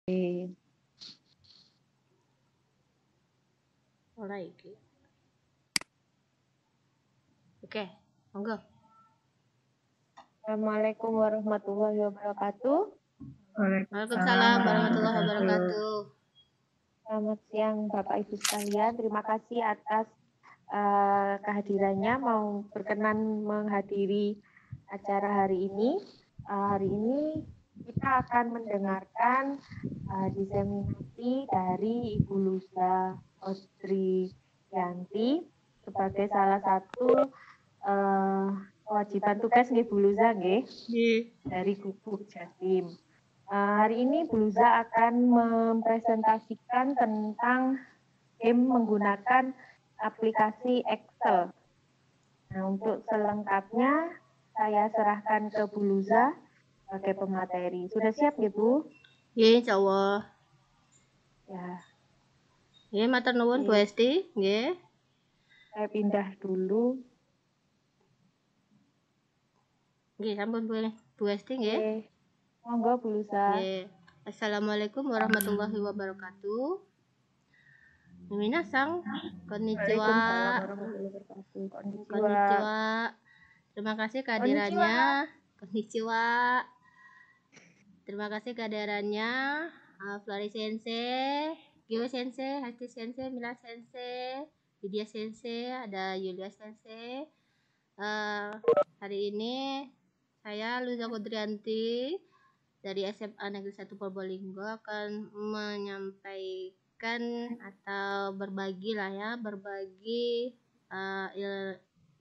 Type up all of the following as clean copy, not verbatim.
Mulai. Oke, monggo. Assalamualaikum warahmatullahi wabarakatuh. Waalaikumsalam warahmatullahi wabarakatuh. Selamat siang Bapak Ibu sekalian. Terima kasih atas kehadirannya mau berkenan menghadiri acara hari ini. Hari ini kita akan mendengarkan diseminasi dari Ibu Luza Ostriyanti sebagai salah satu kewajiban tugas nih Bu Luza dari Gubuk Jatim. Hari ini Bu Luza akan mempresentasikan tentang game menggunakan aplikasi Excel. Nah, untuk selengkapnya saya serahkan ke Bu Luza sebagai pemateri. Sudah siap ya Bu? Nggih, insyaallah. Ya. Nggih, matur nuwun Bu Esti, nggih. Saya pindah dulu. Nggih, sampun Bu Esti nggih. Monggo Bu Luza. Nggih. Assalamualaikum warahmatullahi wabarakatuh. Minasan, konnichiwa. Waalaikumsalam warahmatullahi wabarakatuh. Konnichiwa. Terima kasih kehadirannya. Konnichiwa. Terima kasih kehadirannya Flori Sensei, Gio Sensei, Hasti Sensei, Mila Sensei, Lydia Sensei, ada Yulia Sensei. Hari ini saya Luza Kodrianti dari SMA Negeri 1 Probolinggo akan menyampaikan atau berbagi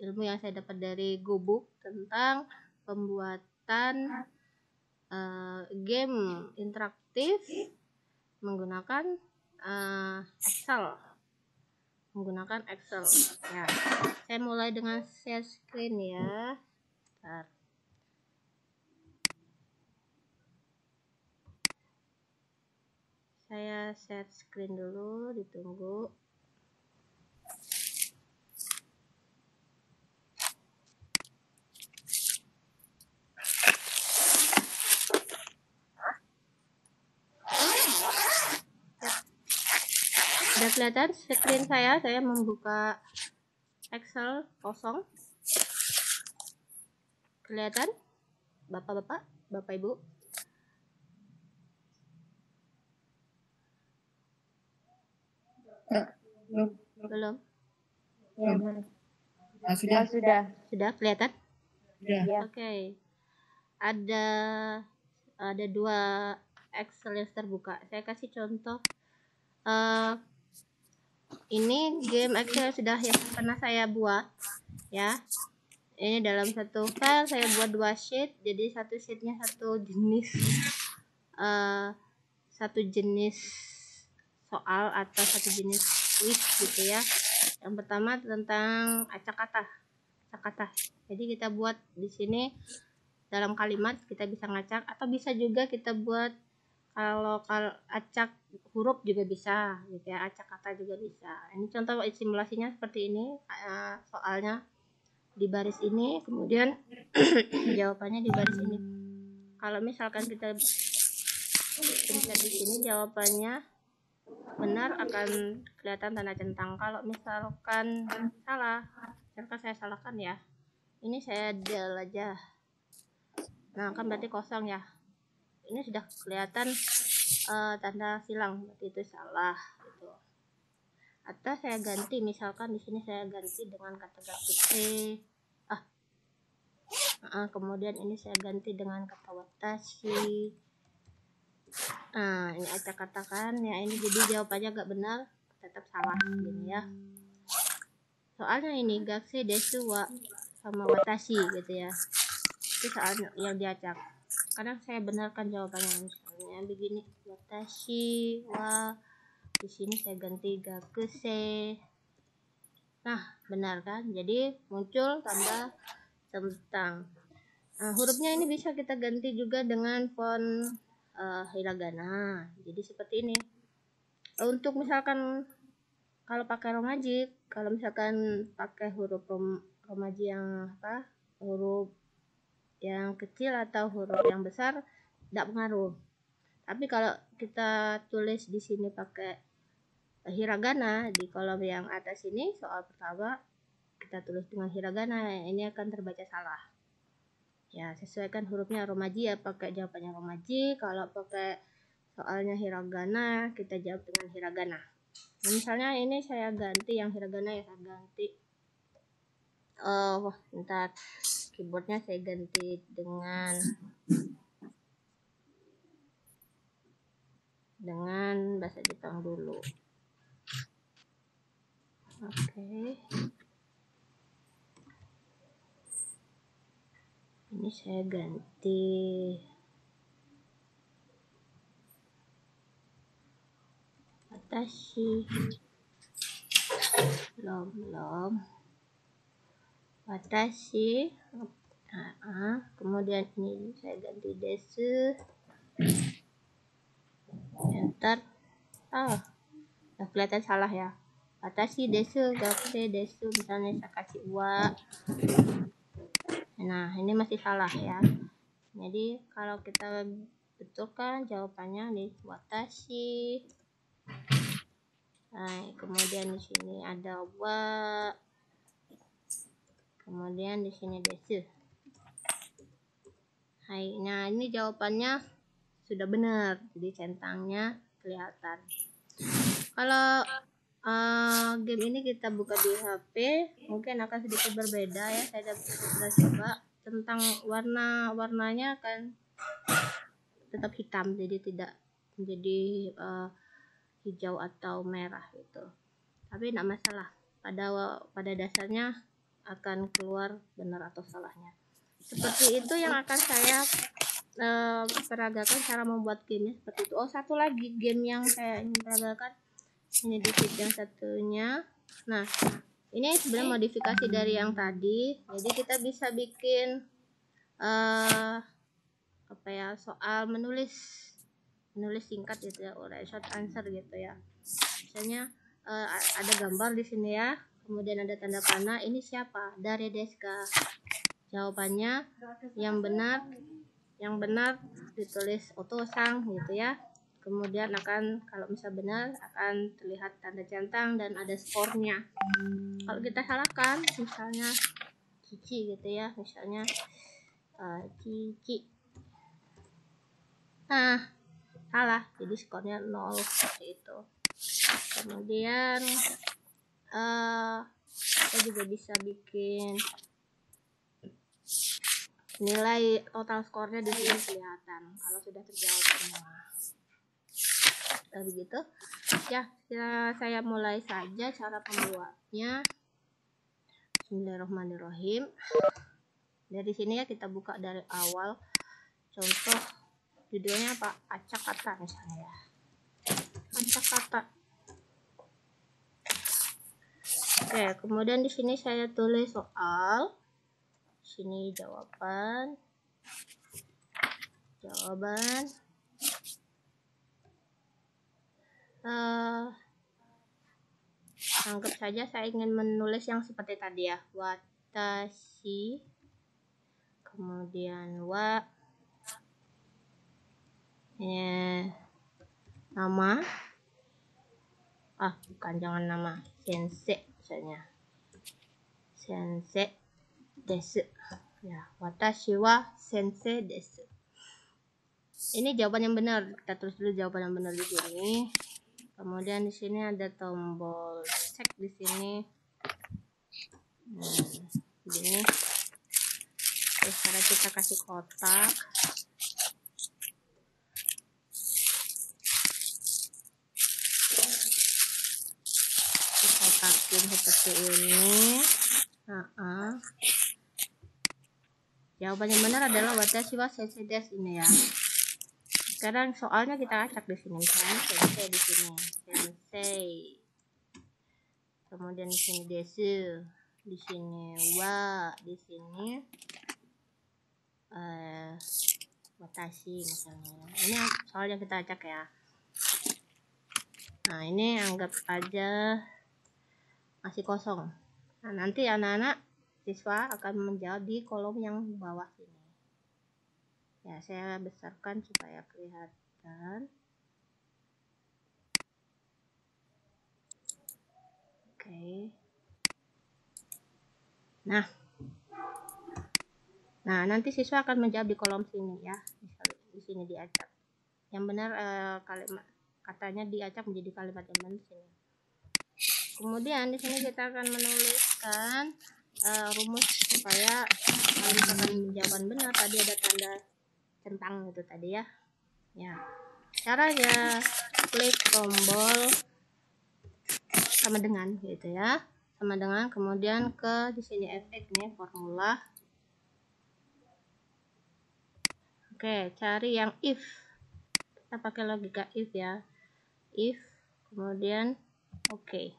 ilmu yang saya dapat dari Gubuk tentang pembuatan game interaktif menggunakan Excel. Ya, saya mulai dengan share screen ya. Bentar. Saya share screen dulu, ditunggu. Sudah kelihatan screen saya membuka Excel kosong. Kelihatan? Bapak-bapak, Bapak Ibu? Belum? Ya, sudah. Sudah kelihatan? Ya. Oke. Ada dua Excel yang terbuka. Saya kasih contoh. Ini game Excel sudah yang pernah saya buat ya. Ini dalam satu file saya buat dua sheet, jadi satu sheetnya satu jenis soal atau satu jenis quiz gitu ya. Yang pertama tentang acak kata. Jadi kita buat di sini dalam kalimat kita bisa ngacak, atau bisa juga kita buat kalau acak huruf juga bisa gitu ya, acak kata juga bisa. Ini contoh simulasinya seperti ini, soalnya di baris ini, kemudian jawabannya di baris ini. Kalau misalkan kita pencet di sini jawabannya benar, akan kelihatan tanda centang. Kalau misalkan salah, misalkan saya salahkan ya, ini saya del aja, nah kan berarti kosong ya. Ini sudah kelihatan tanda silang, berarti itu salah gitu. Atau saya ganti, misalkan di sini saya ganti dengan kata grafik C. Kemudian ini saya ganti dengan kata watashi. Ini acak katakan ya, ini jadi jawabannya agak benar, tetap salah gini ya. Soalnya ini gaksi desu wa sama watashi gitu ya. Itu soal yang diacak. Kadang saya benarkan jawabannya, misalnya begini, watashi wa, di sini saya ganti gakuse. Nah, benar kan? Jadi muncul tanda centang. Hurufnya ini bisa kita ganti juga dengan font hiragana. Jadi seperti ini. Untuk misalkan kalau pakai romaji, kalau misalkan pakai huruf romaji yang huruf yang kecil atau huruf yang besar, tidak pengaruh. Tapi kalau kita tulis di sini pakai hiragana di kolom yang atas ini, soal pertama kita tulis dengan hiragana, ini akan terbaca salah. Ya, sesuaikan hurufnya romaji ya, pakai jawabannya romaji. Kalau pakai soalnya hiragana, kita jawab dengan hiragana. Nah, misalnya ini saya ganti yang hiragana ya, saya ganti. Bentar, keyboardnya saya ganti dengan bahasa Jepang dulu. Oke. Ini saya ganti watashi, belum watashi. Kemudian ini saya ganti desu, enter. Udah kelihatan salah ya. Watashi desu, gakude desu, misalnya saya kasih wa. Nah, ini masih salah ya. Jadi kalau kita betulkan jawabannya nih watashi. Nah, kemudian di sini ada wa. Kemudian di sini desu. Hai, nah ini jawabannya sudah benar. Jadi centangnya kelihatan. Kalau game ini kita buka di HP, mungkin akan sedikit berbeda ya. Saya sudah coba tentang warnanya akan tetap hitam, jadi tidak menjadi hijau atau merah gitu. Tapi tidak masalah. Pada dasarnya akan keluar benar atau salahnya. Seperti itu yang akan saya peragakan cara membuat game seperti itu. Satu lagi game yang saya ingin peragakan ini di sheet yang satunya. Nah, ini sebenarnya modifikasi dari yang tadi. Jadi kita bisa bikin soal menulis singkat gitu ya, short answer gitu ya. Misalnya ada gambar di sini ya, kemudian ada tanda panah. Ini siapa? Dari deska. Jawabannya yang benar ditulis otosang gitu ya. Kemudian kalau misal benar akan terlihat tanda centang dan ada skornya. Kalau kita salahkan, misalnya cici gitu ya, misalnya cici. Nah, salah, jadi skornya 0 seperti itu. Kemudian kita juga bisa bikin nilai total skornya di sini kelihatan kalau sudah terjawab semua. Begitu ya, saya mulai saja cara pembuatnya. Bismillahirrahmanirrahim. Dari sini ya, kita buka dari awal. Contoh judulnya apa? Acak kata misalnya ya, acak kata. Oke, kemudian di sini saya tulis soal, sini jawaban. Anggap saja saya ingin menulis yang seperti tadi ya, watashi, kemudian wa, nama, bukan, jangan nama, sensei misalnya, sensei desu ya, watashi wa sensei desu. Ini jawaban yang benar, kita tulis dulu jawaban yang benar di sini. Kemudian di sini ada tombol cek di sini. Begini. Terus cara kita kasih kotak. Dikotakin seperti ini. Jawaban yang benar adalah watashi wa sensei desu ini ya. Sekarang soalnya kita acak di sini, misalnya sensei di sini, sensei. Kemudian di sini desu, di sini wa, di sini watashi misalnya. Ini soal yang kita acak ya. Nah, ini anggap aja masih kosong. Nah, nanti anak-anak siswa akan menjawab di kolom yang bawah sini. Ya, saya besarkan supaya kelihatan. tuliskan. Oke. Nah, nanti siswa akan menjawab di kolom sini ya. Misalnya di sini diacak. Yang benar kalimat katanya diacak menjadi kalimat yang benar sini. Kemudian di sini kita akan menuliskan rumus supaya kalau misalkan jawaban benar tadi ada tanda centang itu tadi ya. Ya. Caranya klik tombol sama dengan gitu ya. Sama dengan, kemudian ke di sini efek nih formula. Oke, cari yang if. Kita pakai logika if ya. If, kemudian oke.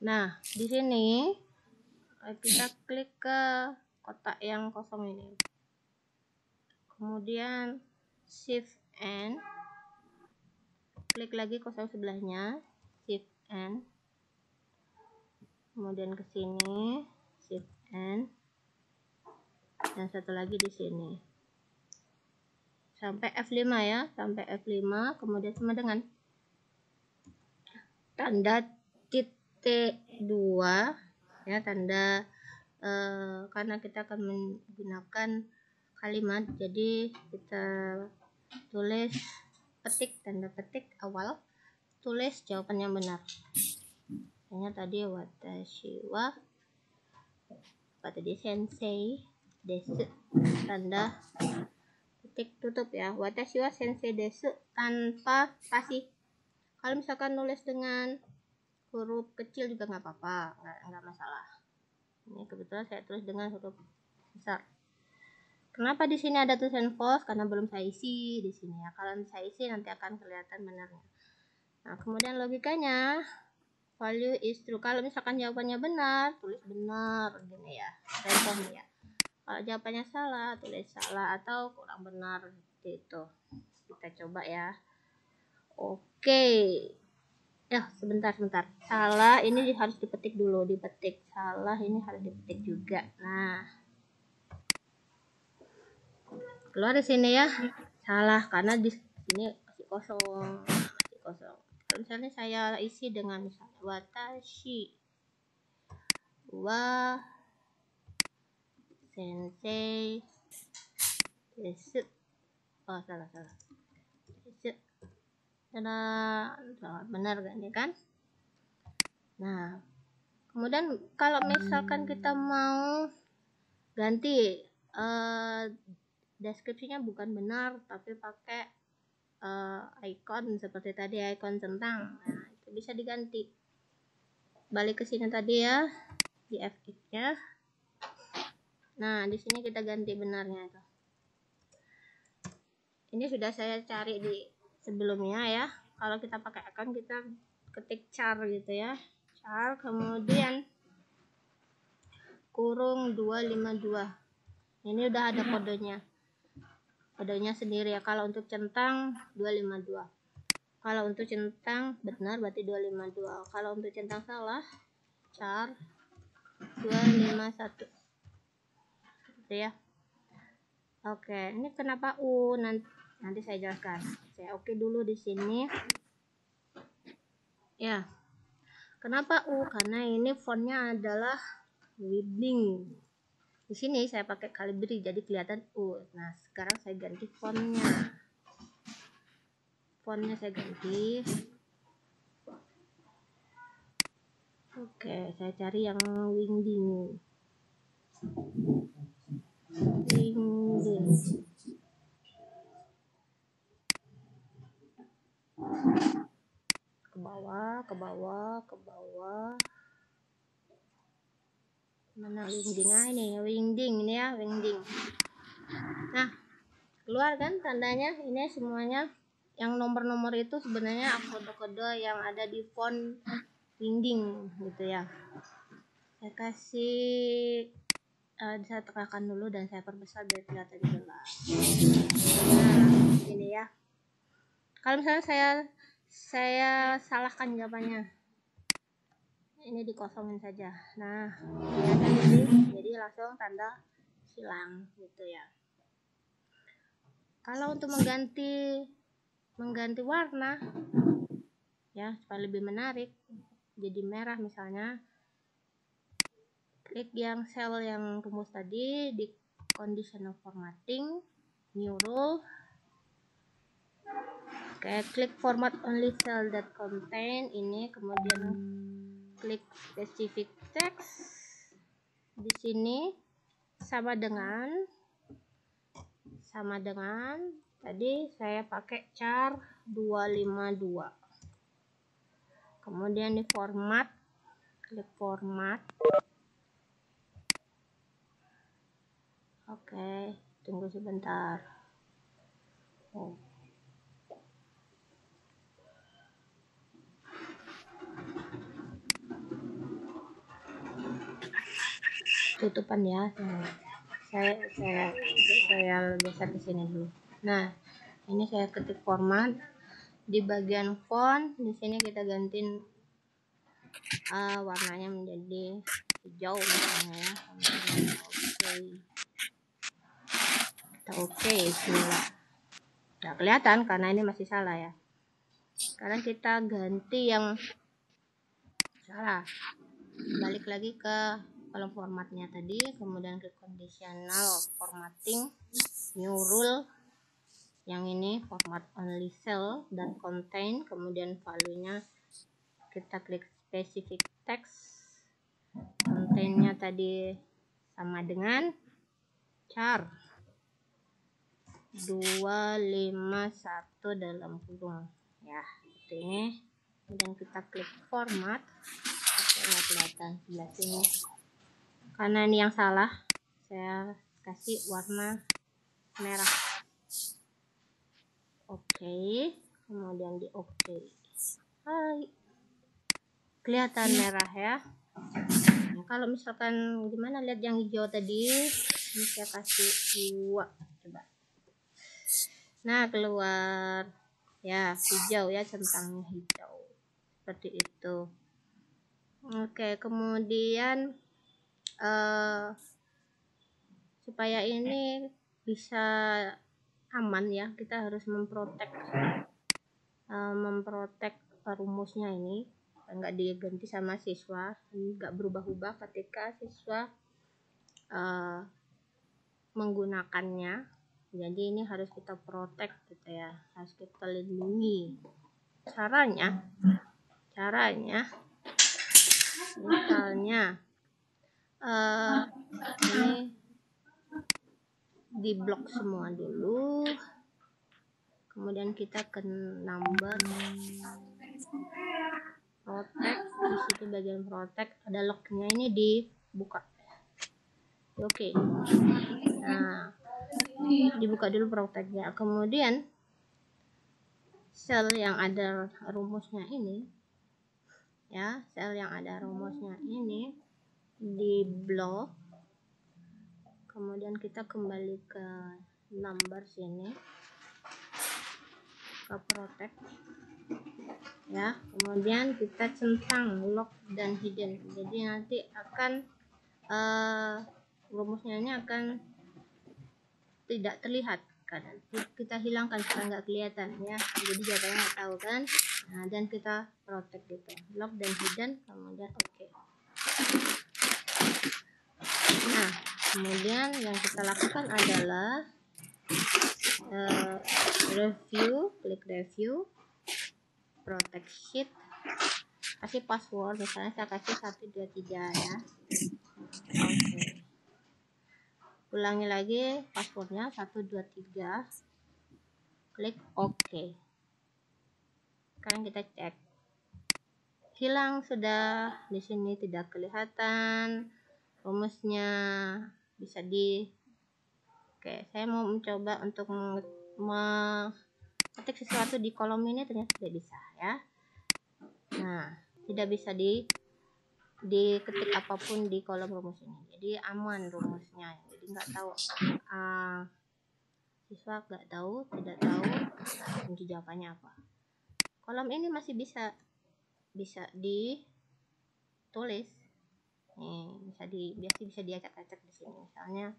Nah, di sini kita klik ke kotak yang kosong ini. Kemudian shift N. Klik lagi kosong sebelahnya, shift N. Kemudian ke sini, shift N. Dan satu lagi di sini. Sampai F5 ya, sampai F5, kemudian sama dengan tanda titik 2 ya, tanda karena kita akan menggunakan kalimat, jadi kita tulis petik, tanda petik awal, tulis jawaban yang benar. Misalnya tadi watashi wa, apa tadi, sensei desu, tanda petik tutup ya, watashi wa sensei desu tanpa spasi. Kalau misalkan nulis dengan huruf kecil juga nggak apa-apa, nggak masalah. Ini kebetulan saya tulis dengan huruf besar. Kenapa di sini ada tulisan false? Karena belum saya isi di sini ya. Kalau saya isi nanti akan kelihatan benarnya. Nah, kemudian logikanya value is true. Kalau misalkan jawabannya benar, tulis benar gini ya. Contohnya ya. Kalau jawabannya salah, tulis salah atau kurang benar gitu. Kita coba ya. Oke. Ya, sebentar. Salah ini harus dipetik dulu, dipetik. Salah ini harus dipetik juga. Nah, keluar di sini ya. Salah karena di sini masih kosong. Kalau misalnya saya isi dengan misalnya watashi wa sensei desu. Oh, salah. Desu. Benar gak nih kan? Nah, kemudian kalau misalkan kita mau ganti deskripsinya bukan benar tapi pakai icon seperti tadi, icon centang. Nah, itu bisa diganti. Balik ke sini tadi ya, di F6 nya. Nah, di sini kita ganti benarnya itu. Ini sudah saya cari di sebelumnya ya. Kalau kita pakai icon kita ketik char gitu ya. Char kemudian kurung 252. Ini udah ada kodenya sendiri ya. Kalau untuk centang 252. Kalau untuk centang benar berarti 252. Kalau untuk centang salah char 251. Gitu ya. Oke, ini kenapa U nanti saya jelaskan. Saya oke dulu di sini. Ya. Kenapa U? Karena ini fontnya adalah Wingding. Di sini saya pakai Calibri jadi kelihatan U. Nah, sekarang saya ganti fontnya. Fontnya saya ganti. Oke, saya cari yang Wingding. Ke bawah. Mana Wingding? Ini Wingding ini ya, Wingding. Nah, keluar kan tandanya. Ini semuanya yang nomor-nomor itu sebenarnya kode-kode yang ada di font Wingding gitu ya. Saya kasih saya tekankan dulu dan saya perbesar biar kelihatan jelas. Nah, ini ya. Kalau misalnya saya salahkan jawabannya, ini dikosongin saja. Nah, jadi langsung tanda silang gitu ya. Kalau untuk mengganti warna ya supaya lebih menarik jadi merah, misalnya klik yang sel yang rumus tadi di conditional formatting, new rule. Oke, klik format only cell that contain ini, kemudian klik specific text. Di sini sama dengan tadi saya pakai char 252. Kemudian di format, klik format. Oke, tunggu sebentar. Tutupan ya, saya geser ke sini dulu. Nah, ini saya ketik format di bagian font. Di sini kita gantiin warnanya menjadi hijau misalnya ya. Oke, bismillah. Nggak kelihatan karena ini masih salah ya. Sekarang kita ganti yang salah. Balik lagi ke kolom formatnya tadi, kemudian klik conditional formatting, new rule. Yang ini format only cell dan contain, kemudian value-nya kita klik specific text. Contain-nya tadi sama dengan char 251 dalam kurung ya, seperti ini. Kemudian kita klik format. Nggak kelihatan sebelah sini karena ini yang salah, saya kasih warna merah. Oke, kemudian di oke. Hai, kelihatan merah ya. Nah, kalau misalkan gimana, lihat yang hijau tadi, ini saya kasih 2, coba. Nah, keluar ya hijau ya, centangnya hijau seperti itu. Oke, kemudian supaya ini bisa aman ya, kita harus memprotek rumusnya ini, nggak diganti sama siswa, nggak berubah-ubah ketika siswa menggunakannya. Jadi ini harus kita protek gitu ya, harus kita lindungi. Caranya misalnya ini diblok semua dulu, kemudian kita ke number protect. Di situ bagian protect ada locknya, ini dibuka. Oke. Nah, dibuka dulu protectnya, kemudian sel yang ada rumusnya ini ya, di blok. Kemudian kita kembali ke number sini, ke protect ya, kemudian kita centang lock dan hidden. Jadi nanti akan rumusnya ini akan tidak terlihat, karena kita hilangkan supaya nggak kelihatan ya, jadi jatuhnya nggak tahu kan. Nah, dan kita protect gitu, lock dan hidden, kemudian oke. Nah, kemudian yang kita lakukan adalah review, klik review, protect sheet, kasih password, misalnya saya kasih 123 ya. Oke. Ulangi lagi passwordnya 123, klik OK. Sekarang kita cek, hilang sudah. Di sini tidak kelihatan rumusnya, bisa Oke, saya mau mencoba untuk mengetik sesuatu di kolom ini, ternyata tidak bisa ya. Nah, tidak bisa diketik apapun di kolom rumus ini, jadi aman rumusnya. Jadi nggak tahu, siswa tidak tahu kunci jawabannya apa. Kolom ini masih bisa ditulis nih, bisa diacak-acak di sini misalnya.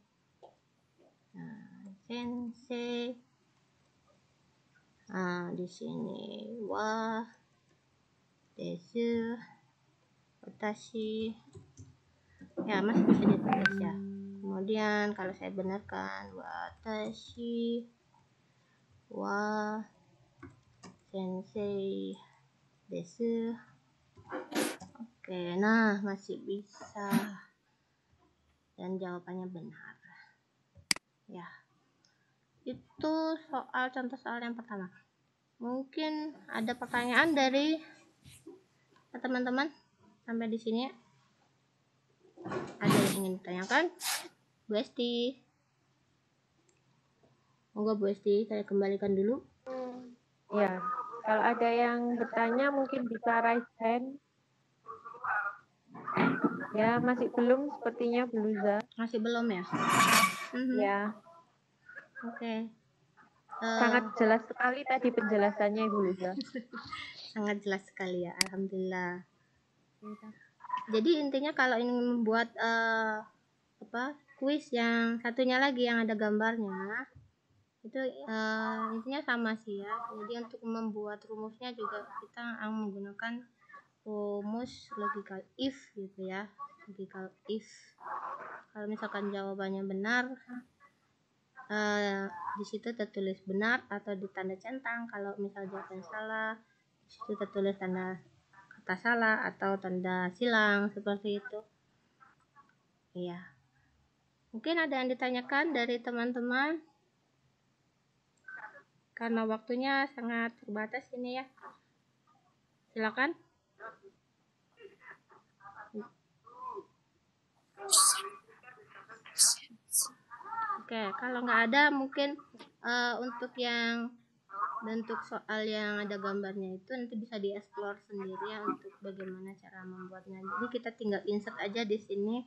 Nah, sensei Nah, di sini wa desu watashi. Ya, masih bisa ditulis ya. Kemudian kalau saya benarkan watashi wa sensei desu. Oke, nah masih bisa. Dan jawabannya benar. Ya. Itu contoh soal yang pertama. Mungkin ada pertanyaan dari teman-teman sampai di sini. Ada yang ingin ditanyakan? Bu Esti. Moga Bu Esti, saya kembalikan dulu. Ya, kalau ada yang bertanya mungkin bisa raise hand. Ya, masih belum sepertinya Buluza. Masih belum ya? Ya. Oke. Sangat jelas sekali tadi penjelasannya Ibu Luza. Sangat jelas sekali ya, alhamdulillah. Jadi intinya kalau ingin membuat kuis yang satunya lagi yang ada gambarnya, itu intinya sama sih ya. Jadi untuk membuat rumusnya juga kita menggunakan rumus logical if gitu ya. Logical if. Kalau misalkan jawabannya benar, di situ tertulis benar atau ditanda centang. Kalau misal jawabannya salah, di situ tertulis tanda kata salah atau tanda silang seperti itu. Iya. Mungkin ada yang ditanyakan dari teman-teman. Karena waktunya sangat terbatas ini ya. Silakan. Oke, kalau nggak ada mungkin untuk yang bentuk soal yang ada gambarnya itu nanti bisa dieksplor sendiri ya untuk bagaimana cara membuatnya. Jadi kita tinggal insert aja di sini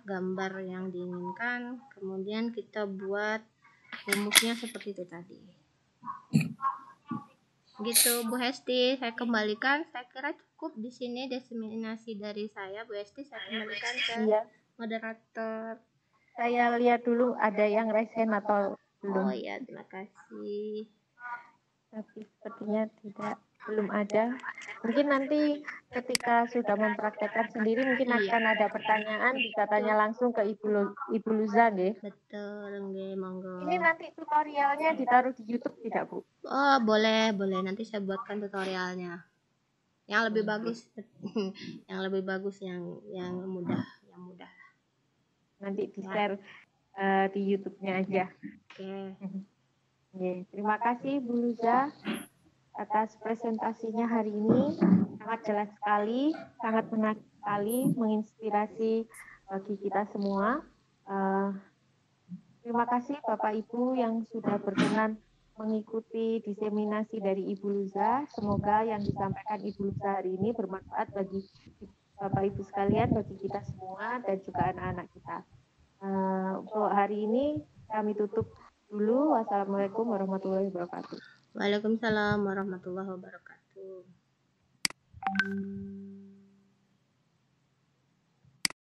gambar yang diinginkan, kemudian kita buat rumusnya seperti itu tadi. Gitu Bu Hesti, saya kembalikan. Saya kira cukup di sini diseminasi dari saya, Bu Hesti. Saya kembalikan ke moderator. Saya lihat dulu ada yang raise hand atau belum. Oh iya, terima kasih. Tapi sepertinya belum ada. Mungkin nanti ketika sudah mempraktekkan sendiri mungkin akan ada pertanyaan, bisa tanya langsung ke Ibu Luza nggih. Betul, nggih, monggo. Ini nanti tutorialnya ditaruh di YouTube tidak, Bu? Oh, boleh. Nanti saya buatkan tutorialnya. Yang lebih bagus. Yang lebih bagus yang mudah, Nanti di-share di YouTube-nya aja. Oke. Terima kasih Bu Luza atas presentasinya hari ini. Sangat jelas sekali, sangat menarik sekali, menginspirasi bagi kita semua. Terima kasih Bapak Ibu yang sudah berkenan mengikuti diseminasi dari Ibu Luza. Semoga yang disampaikan Ibu Luza hari ini bermanfaat bagi Bapak Ibu sekalian, bagi kita semua dan juga anak-anak kita. Untuk hari ini kami tutup dulu. Wassalamualaikum warahmatullahi wabarakatuh. Waalaikumsalam warahmatullahi wabarakatuh.